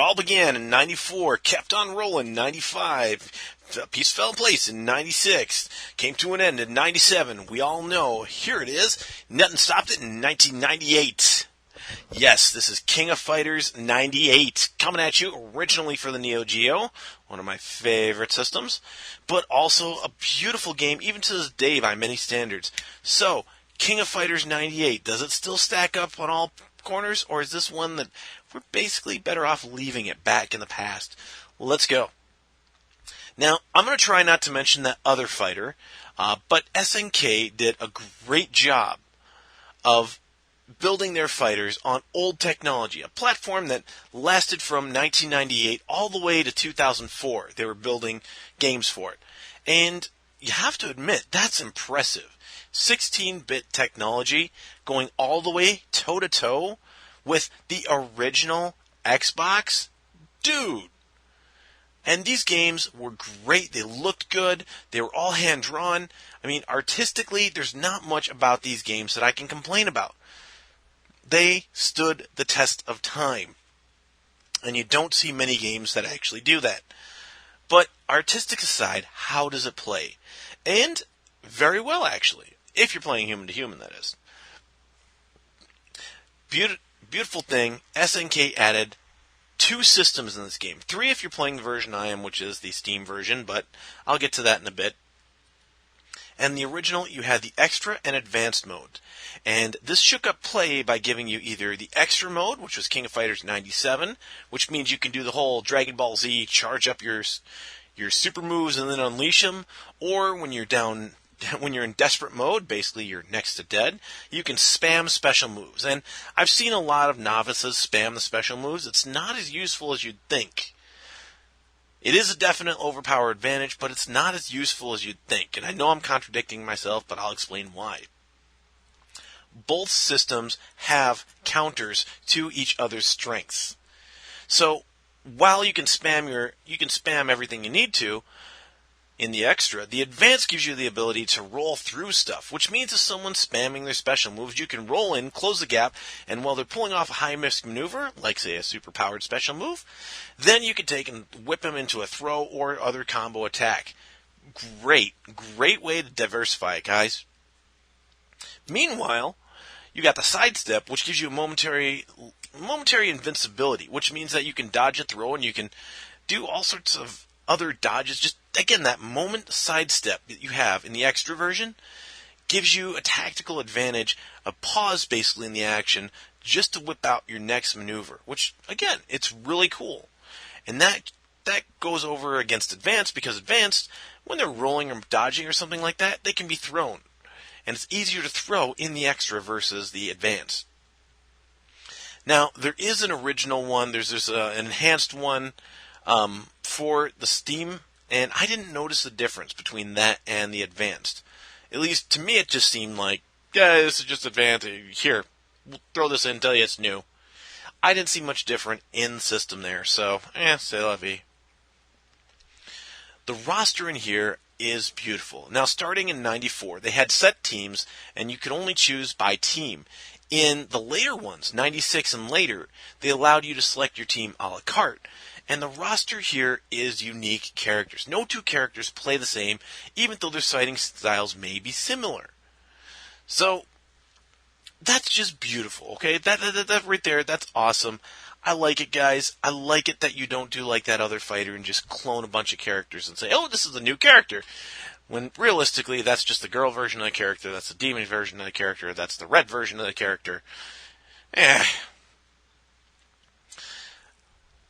all began in 94, kept on rolling in 95, a piece fell in place in 96, came to an end in 97. We all know, here it is, nothing stopped it in 1998. Yes, this is King of Fighters 98, coming at you originally for the Neo Geo, one of my favorite systems, but also a beautiful game, even to this day by many standards. So, King of Fighters 98, does it still stack up on all corners, or is this one that we're basically better off leaving it back in the past? Let's go. Now, I'm going to try not to mention that other fighter, but SNK did a great job of building their fighters on old technology, a platform that lasted from 1998 all the way to 2004. They were building games for it. And you have to admit, that's impressive. 16-bit technology going all the way toe-to-toe with the original Xbox? Dude! And these games were great. They looked good. They were all hand-drawn. I mean, artistically, there's not much about these games that I can complain about. They stood the test of time. And you don't see many games that actually do that. But artistic aside, how does it play? And very well, actually. If you're playing human-to-human, that is. Beautiful thing, SNK added 2 systems in this game. 3 if you're playing the version I am, which is the Steam version, but I'll get to that in a bit. And the original, you had the Extra and Advanced mode. And this shook up play by giving you either the Extra mode, which was King of Fighters 97, which means you can do the whole Dragon Ball Z, charge up your super moves and then unleash them, or when you're in desperate mode, basically you're next to dead, you can spam special moves. And I've seen a lot of novices spam the special moves. It's not as useful as you'd think. It is a definite overpower advantage, but it's not as useful as you'd think. And I know I'm contradicting myself, but I'll explain why. Both systems have counters to each other's strengths. So while you can spam everything you need to, in the Extra, the Advanced gives you the ability to roll through stuff, which means if someone's spamming their special moves, you can roll in, close the gap, and while they're pulling off a high-risk maneuver, like, say, a super-powered special move, then you can take and whip them into a throw or other combo attack. Great way to diversify, guys. Meanwhile, you got the Sidestep, which gives you a momentary invincibility, which means that you can dodge a throw and you can do all sorts of other dodges. Just again, that moment sidestep that you have in the Extra version gives you a tactical advantage, a pause basically in the action, just to whip out your next maneuver, which again, it's really cool. And that goes over against Advanced, because Advanced, when they're rolling or dodging or something like that, they can be thrown. And it's easier to throw in the Extra versus the Advanced. Now, there is an original one, there's an enhanced one for the Steam, and I didn't notice the difference between that and the Advanced. At least to me it just seemed like, yeah, this is just Advanced, here, we'll throw this in, tell you it's new. I didn't see much different in the system there, so, c'est la vie. The roster in here is beautiful. Now, starting in 94, they had set teams, and you could only choose by team. In the later ones, 96 and later, they allowed you to select your team a la carte. And the roster here is unique characters. No 2 characters play the same, even though their fighting styles may be similar. So, that's just beautiful, okay? That right there, that's awesome. I like it, guys. I like it that you don't do like that other fighter and just clone a bunch of characters and say, oh, this is a new character. When realistically, that's just the girl version of the character, that's the demon version of the character, that's the red version of the character.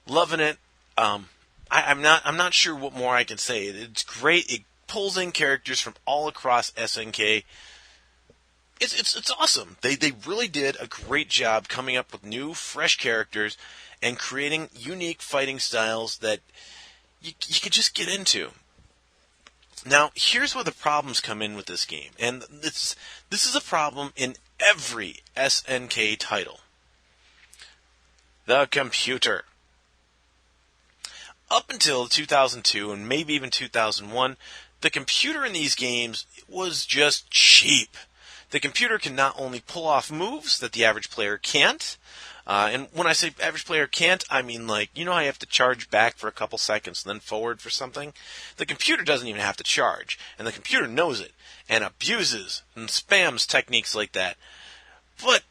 Loving it. I'm not sure what more I can say. It's great. It pulls in characters from all across SNK. It's awesome. They really did a great job coming up with new, fresh characters and creating unique fighting styles that you could just get into. Now, here's where the problems come in with this game, and this is a problem in every SNK title. The computer. Up until 2002 and maybe even 2001, the computer in these games was just cheap. The computer can not only pull off moves that the average player can't, and when I say average player can't, I mean like, you know how you have to charge back for a couple seconds and then forward for something? The computer doesn't even have to charge, and the computer knows it, and abuses and spams techniques like that. But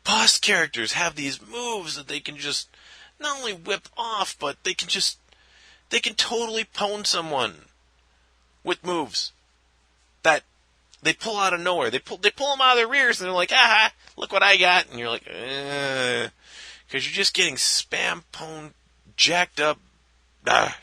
boss characters have these moves that they can just not only whip off, but they can totally pwn someone with moves that they pull out of nowhere. They pull them out of their rears, and they're like, aha, look what I got. And you're like, because you're just getting spam pwned, jacked up. Ah.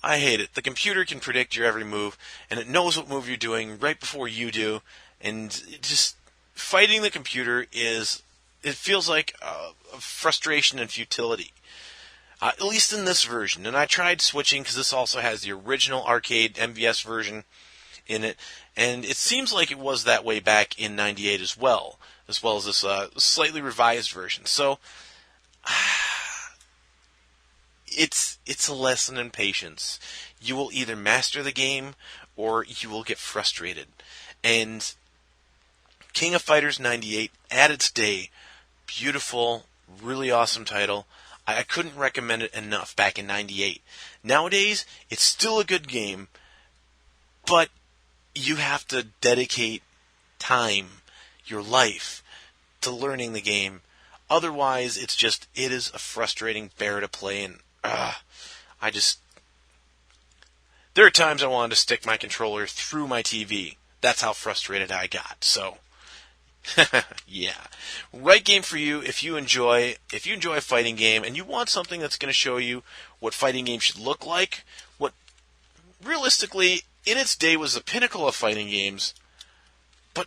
I hate it. The computer can predict your every move, and it knows what move you're doing right before you do, and just fighting the computer it feels like a frustration and futility. At least in this version. And I tried switching because this also has the original arcade MVS version in it, and it seems like it was that way back in '98 as well as this slightly revised version. So it's a lesson in patience. You will either master the game or you will get frustrated. And King of Fighters '98, at its day, beautiful, really awesome title. I couldn't recommend it enough back in '98. Nowadays, it's still a good game, but you have to dedicate time, your life, to learning the game. Otherwise, it is a frustrating bear to play, and there are times I wanted to stick my controller through my TV. That's how frustrated I got. So, yeah, right game for you if you enjoy a fighting game and you want something that's going to show you what fighting games should look like, what realistically in its day was the pinnacle of fighting games, but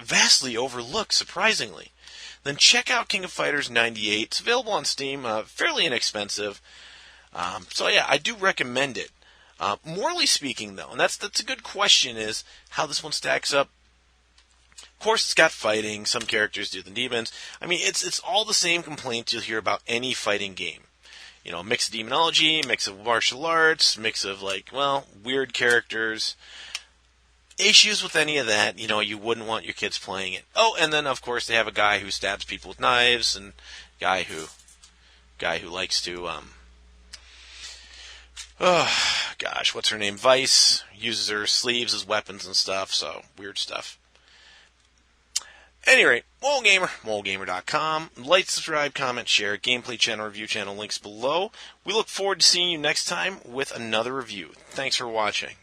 vastly overlooked surprisingly. Then check out King of Fighters '98. It's available on Steam, fairly inexpensive. So yeah, I do recommend it. Morally speaking, though, and that's a good question, is how this one stacks up. Of course, it's got fighting. Some characters do the demons. I mean, it's all the same complaints you'll hear about any fighting game. You know, mix of demonology, mix of martial arts, mix of weird characters. Issues with any of that, you wouldn't want your kids playing it. Oh, and then of course they have a guy who stabs people with knives, and guy who likes to what's her name? Vice uses her sleeves as weapons and stuff. So weird stuff. Anyway, moralgamer, moralgamer.com. Like, subscribe, comment, share, gameplay channel, review channel, links below. We look forward to seeing you next time with another review. Thanks for watching.